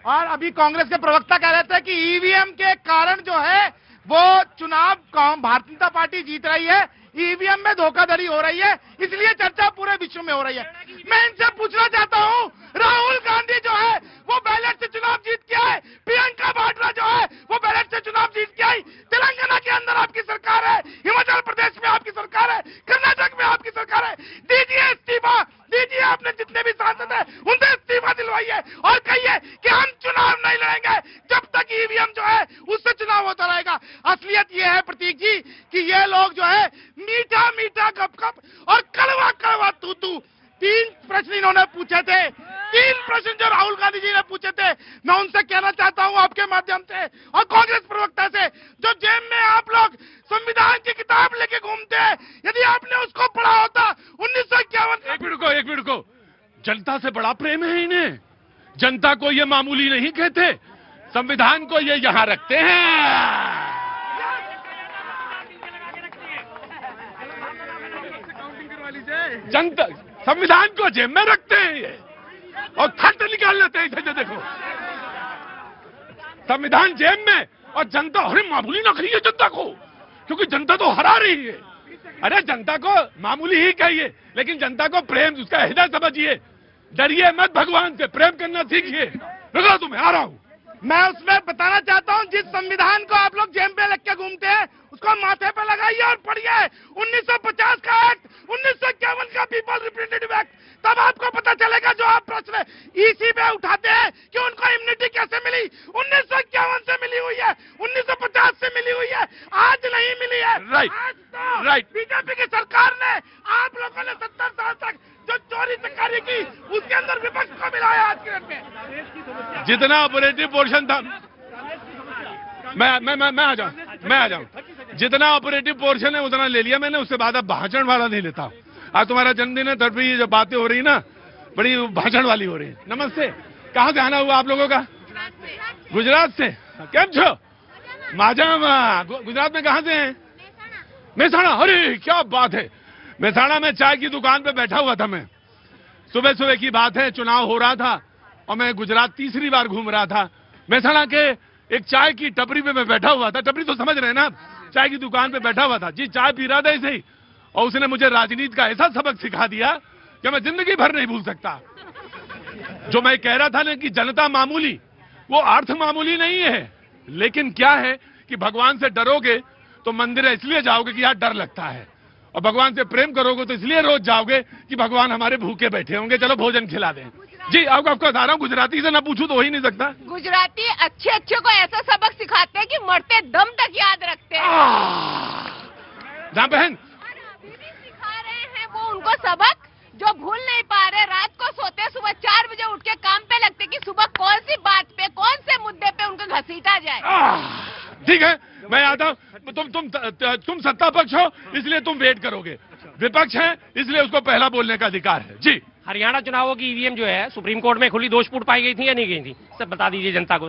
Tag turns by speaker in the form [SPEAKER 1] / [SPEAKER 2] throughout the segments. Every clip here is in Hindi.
[SPEAKER 1] और अभी कांग्रेस के प्रवक्ता कह रहे थे कि ईवीएम के कारण जो है वो चुनाव भारतीय जनता पार्टी जीत रही है, ईवीएम में धोखाधड़ी हो रही है, इसलिए चर्चा पूरे विश्व में हो रही है। मैं इनसे पूछना चाहता हूं, राहुल गांधी जो है वो बैलेट से चुनाव जीत के आए, प्रियंका वाड्रा जो है वो बैलेट से चुनाव जीत के आई। तेलंगाना के अंदर आपकी सरकार है, हिमाचल प्रदेश में आपकी सरकार है, कर्नाटक में आपकी सरकार है। दीजिए इस्तीफा, दीजिए, आपने जितने भी सांसद है उनसे इस्तीफा दिलवाइए और कहिए कि हम चुनाव नहीं लड़ेंगे जब तक ईवीएम जो है उससे चुनाव होता रहेगा। असलियत ये है प्रतीक जी कि ये लोग जो है मीठा मीठा गप और कड़वा कड़वा तू। 3 प्रश्न इन्होंने पूछे थे, 3 प्रश्न जो राहुल गांधी जी ने पूछे थे। मैं उनसे कहना चाहता हूं आपके माध्यम से और कांग्रेस प्रवक्ता से, जो जेब में आप लोग संविधान की किताब लेके घूमते हैं, यदि आपने उसको पढ़ा होता 1951।
[SPEAKER 2] एक मिनट को जनता से बड़ा प्रेम है इन्हें, जनता को ये मामूली नहीं कहते, संविधान को ये यहां रखते हैं। जनता संविधान को जेब में रखते हैं ये और खत निकाल लेते हैं इसे। देखो संविधान जेब में और जनता, अरे मामूली ना कहिए जनता को, क्योंकि जनता तो हरा रही है। अरे जनता को मामूली ही कहिए, लेकिन जनता को प्रेम, उसका हृदय समझिए। डरिए मत, भगवान से प्रेम करना सीखिए। रुको, तुम्हें आ रहा हूं।
[SPEAKER 1] मैं उसमें बताना चाहता हूं, जिस संविधान को आप लोग जेब में रख के घूमते हैं उसको माथे पे लगाइए और पढ़िए 1950 का एक्ट, 1951 का पीपल रिप्रेजेंटेटिव एक्ट, तब आपको पता चलेगा। जो आप प्रश्न इसी पे उठाते हैं कि उनको इम्यूनिटी कैसे मिली, 1951 से मिली हुई है, 1950 से मिली हुई है, आज नहीं मिली है।
[SPEAKER 2] राइट।
[SPEAKER 1] बीजेपी की सरकार ने, आप लोगों ने 70 साल तक जो चोरी चकारी की, उसके अंदर विपक्ष को मिलाया आज के डेट में।
[SPEAKER 2] जितना ऑपरेटिव पोर्शन था, मैं आ जाऊं। जितना ऑपरेटिव पोर्शन है उतना ले लिया मैंने, उससे बाद अब भाषण वाला नहीं लेता हूं। आज तुम्हारा जन्मदिन है, तब भी जो बातें हो रही ना बड़ी भाषण वाली हो रही है। नमस्ते, कहां से आना हुआ आप लोगों का? गुजरात से। केम छो? माजामा। गुजरात में कहां से हैं? मेहसाणा। अरे क्या बात है, मेहसाणा में चाय की दुकान पे बैठा हुआ था मैं। सुबह सुबह की बात है, चुनाव हो रहा था और मैं गुजरात तीसरी बार घूम रहा था। मेहसाणा के एक चाय की टपरी पे मैं बैठा हुआ था। टपरी तो समझ रहे हैं ना, चाय की दुकान पे बैठा हुआ था जी। चाय पी रहा था ऐसे ही, और उसने मुझे राजनीति का ऐसा सबक सिखा दिया कि मैं जिंदगी भर नहीं भूल सकता। जो मैं कह रहा था ना कि जनता मामूली, वो अर्थ मामूली नहीं है, लेकिन क्या है कि भगवान से डरोगे तो मंदिर इसलिए जाओगे कि यार डर लगता है, और भगवान से प्रेम करोगे तो इसलिए रोज जाओगे कि भगवान हमारे भूखे बैठे होंगे, चलो भोजन खिला दें। जी आपको बता रहा हूँ, गुजराती से ना पूछूं तो हो ही नहीं सकता।
[SPEAKER 3] गुजराती अच्छे अच्छे को ऐसा सबक सिखाते हैं कि मरते दम तक याद रखते हैं।
[SPEAKER 2] जहाँ बहन
[SPEAKER 3] सिखा रहे हैं वो उनको सबक जो भूल नहीं पा रहे। रात को सोते, सुबह 4 बजे उठ के काम पे लगते कि सुबह कौन सी बात पे, कौन से मुद्दे पे उनको घसीटा जाए।
[SPEAKER 2] ठीक है, मैं आता हूँ। तुम सत्ता पक्ष हो इसलिए तुम वेट करोगे, विपक्ष है इसलिए उसको पहला बोलने का अधिकार है। जी
[SPEAKER 4] हरियाणा चुनावों की ईवीएम जो है सुप्रीम कोर्ट में खुली दोषपूर्ण पाई गई थी या नहीं गई थी, सब बता दीजिए जनता को।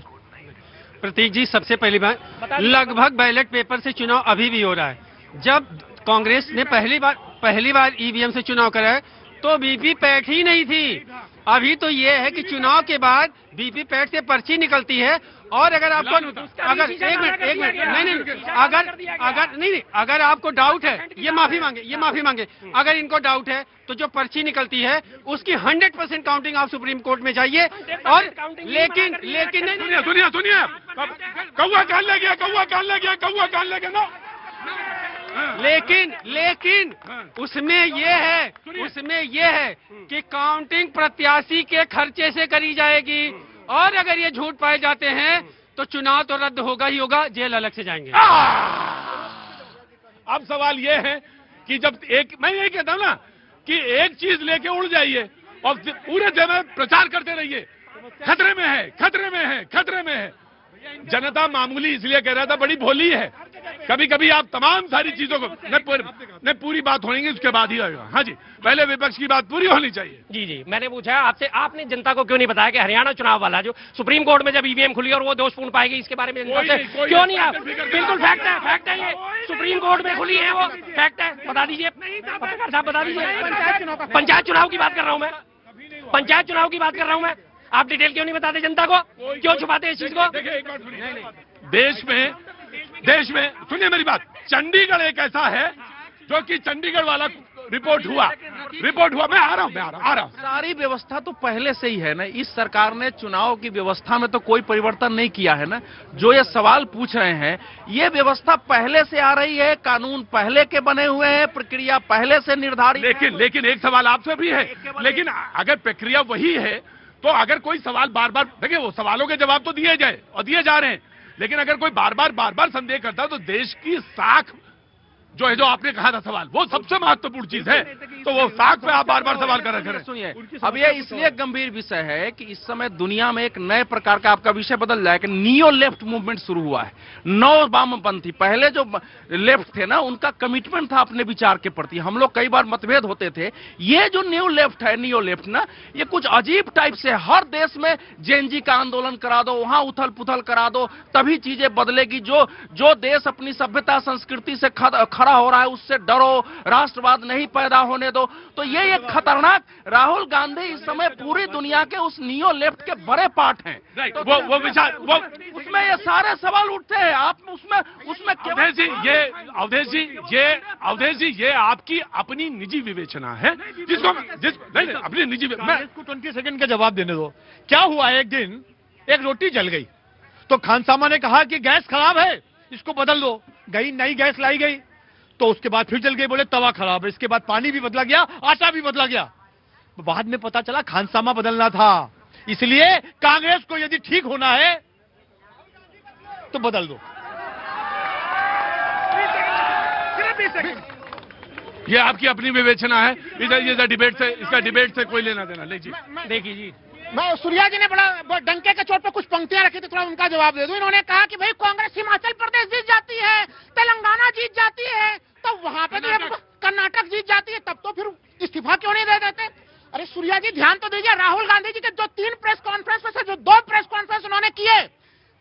[SPEAKER 5] प्रतीक जी, सबसे पहली बात, लगभग बैलेट पेपर से चुनाव अभी भी हो रहा है। जब कांग्रेस ने पहली बार ईवीएम से चुनाव कराया तो वीवीपैट ही नहीं थी। अभी तो ये है कि चुनाव के बाद वीवीपैट से पर्ची निकलती है, और अगर आपको अगर एक मिनट नहीं, अगर आपको डाउट है, ये माफी मांगे, अगर इनको डाउट है तो जो पर्ची निकलती है उसकी 100% काउंटिंग आप सुप्रीम कोर्ट में जाइए। और लेकिन
[SPEAKER 2] सुनिए, कौवा कान ले गया ना।
[SPEAKER 5] लेकिन उसमें ये है कि काउंटिंग प्रत्याशी के खर्चे से करी जाएगी, और अगर ये झूठ पाए जाते हैं तो चुनाव तो रद्द होगा ही होगा, जेल अलग से जाएंगे।
[SPEAKER 2] अब सवाल ये है कि जब मैं ये कहता हूं ना कि एक चीज लेके उड़ जाइए और पूरे जगह प्रचार करते रहिए, खतरे में है। जनता मामूली इसलिए कह रहा था, बड़ी भोली है। कभी कभी आप तमाम सारी चीजों को नहीं पूरी बात होगी उसके बाद ही होगा। हाँ जी, पहले विपक्ष की बात पूरी होनी चाहिए।
[SPEAKER 4] जी मैंने पूछा आपसे, आपने जनता को क्यों नहीं बताया कि हरियाणा चुनाव वाला जो सुप्रीम कोर्ट में जब ईवीएम खुली और वो दोषपूर्ण पाई गई, इसके बारे में जनता से क्यों नहीं? आप बिल्कुल फैक्ट है ये, सुप्रीम कोर्ट में खुली है वो फैक्ट है, बता दीजिए पत्रकार साहब, बता दीजिए। पंचायत चुनाव की बात कर रहा हूँ मैं, आप डिटेल क्यों नहीं बताते जनता को? क्यों छुपाते हैं इस चीज को?
[SPEAKER 2] देखिए एक बात सुनिए, देश में सुनिए मेरी बात, चंडीगढ़ एक ऐसा है जो कि चंडीगढ़ वाला रिपोर्ट हुआ, मैं आ रहा हूं।
[SPEAKER 6] सारी व्यवस्था तो पहले से ही है ना, इस सरकार ने चुनाव की व्यवस्था में तो कोई परिवर्तन नहीं किया है ना। जो ये सवाल पूछ रहे हैं, ये व्यवस्था पहले से आ रही है, कानून पहले के बने हुए हैं, प्रक्रिया पहले से निर्धारित है।
[SPEAKER 2] लेकिन एक सवाल आपसे भी है, लेकिन अगर प्रक्रिया वही है तो अगर कोई सवाल बार बार, देखिए वो सवालों के जवाब तो दिए जाए और दिए जा रहे हैं, लेकिन अगर कोई बार बार संदेह करता है तो देश की साख जो है, जो आपने कहा था सवाल, वो सबसे महत्वपूर्ण चीज है, तो वो साख पे आप बार बार कर रहे हैं।
[SPEAKER 6] सुनिए, अब ये इसलिए गंभीर विषय है कि इस समय दुनिया में एक नए प्रकार का, आपका विषय बदल जाएगा, नियो लेफ्ट मूवमेंट शुरू हुआ है। नौ वामपंथी, पहले जो लेफ्ट थे ना, उनका कमिटमेंट था अपने विचार के प्रति, हम लोग कई बार मतभेद होते थे। ये जो न्यू लेफ्ट है, नियो लेफ्ट ना, ये कुछ अजीब टाइप से हर देश में जेएनजी का आंदोलन करा दो, वहां उथल पुथल करा दो, तभी चीजें बदलेगी। जो देश अपनी सभ्यता संस्कृति से खड़ा हो रहा है, उससे डरो, राष्ट्रवाद नहीं पैदा होने दो। तो ये एक खतरनाक, राहुल गांधी इस समय पूरी दुनिया के उस नियो लेफ्ट के बड़े पार्ट हैं।
[SPEAKER 2] तो वो विचार, वो
[SPEAKER 6] उसमें ये सारे सवाल उठते हैं। आप उसमें
[SPEAKER 2] अवधेश जी, ये आपकी अपनी निजी विवेचना है, नहीं अपनी निजी।
[SPEAKER 1] मैं इसको 20 सेकंड का जवाब देने दो। क्या हुआ, एक दिन एक रोटी जल गई तो खानसामा ने कहा कि गैस खराब है, इसको बदल दो। गई नई गैस लाई गई तो उसके बाद फिर जल गई, बोले तवा खराब है। इसके बाद पानी भी बदला गया, आटा भी बदला गया। बाद में पता चला खानसामा बदलना था। इसलिए कांग्रेस को यदि ठीक होना है तो बदल दो।
[SPEAKER 2] ये आपकी अपनी विवेचना है, इधर डिबेट से कोई लेना देना। देखिए जी,
[SPEAKER 1] मैं सूर्या जी ने बड़ा डंके के चोट पे कुछ पंक्तियां रखी थी, थोड़ा उनका जवाब दे दूं। इन्होंने कहा कि भाई कांग्रेस हिमाचल प्रदेश जीत जाती है, तेलंगाना जीत जाती है, तो वहां पे तो कर्नाटक जीत जाती है, तब तो फिर इस्तीफा क्यों नहीं दे देते? अरे सूर्या जी ध्यान तो दीजिए, राहुल गांधी जी के जो 3 प्रेस कॉन्फ्रेंस में से जो 2 प्रेस कॉन्फ्रेंस उन्होंने किए,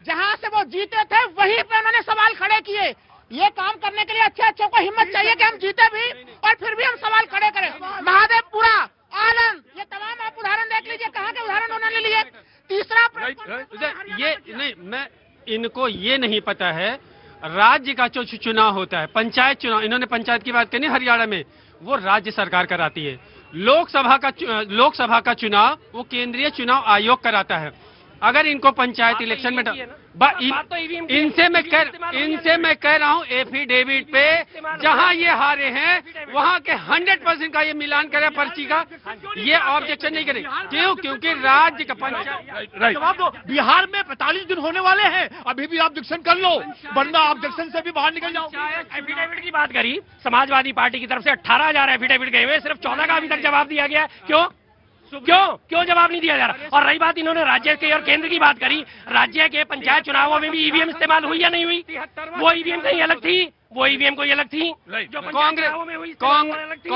[SPEAKER 1] जहां से वो जीते थे वहीं पे उन्होंने सवाल खड़े किए। ये काम करने के लिए अच्छे को हिम्मत चाहिए कि हम जीते भी और फिर भी हम सवाल खड़े करें। महादेवपुरा, आनंद, ये तमाम आप उदाहरण देख लीजिए, कहाँ के उदाहरण उन्होंने लिए। तीसरा
[SPEAKER 5] ये नहीं, मैं इनको ये नहीं पता है, राज्य का जो चुनाव होता है, पंचायत चुनाव, इन्होंने पंचायत की बात करनी हरियाणा में, वो राज्य सरकार कराती है। लोकसभा का चुनाव वो केंद्रीय चुनाव आयोग कराता है। अगर इनको पंचायत इलेक्शन में इनसे मैं कह रहा हूँ, एफिडेविट पे जहां ये हारे हैं वहां के 100% का ये मिलान करे पर्ची का, ये ऑब्जेक्शन नहीं करें। क्यों? क्योंकि राज्य का पंचायत।
[SPEAKER 1] जवाब दो। बिहार में 45 दिन होने वाले हैं, अभी भी ऑब्जेक्शन कर लो, वरना ऑब्जेक्शन से भी बाहर निकल जाओ।
[SPEAKER 4] एफिडेविट की बात करी, समाजवादी पार्टी की तरफ से 18,000 एफिडेविट गए हुए, सिर्फ 14 का अभी तक जवाब दिया गया। क्यों जवाब नहीं दिया जा रहा? और रही बात, इन्होंने राज्य के और केंद्र की बात करी, राज्य के पंचायत चुनावों में भी ईवीएम इस्तेमाल हुई या नहीं हुई? वो ईवीएम कहीं अलग थी, वो ईवीएम कोई अलग थी, जो पंचायत चुनावों में हुई अलग थी।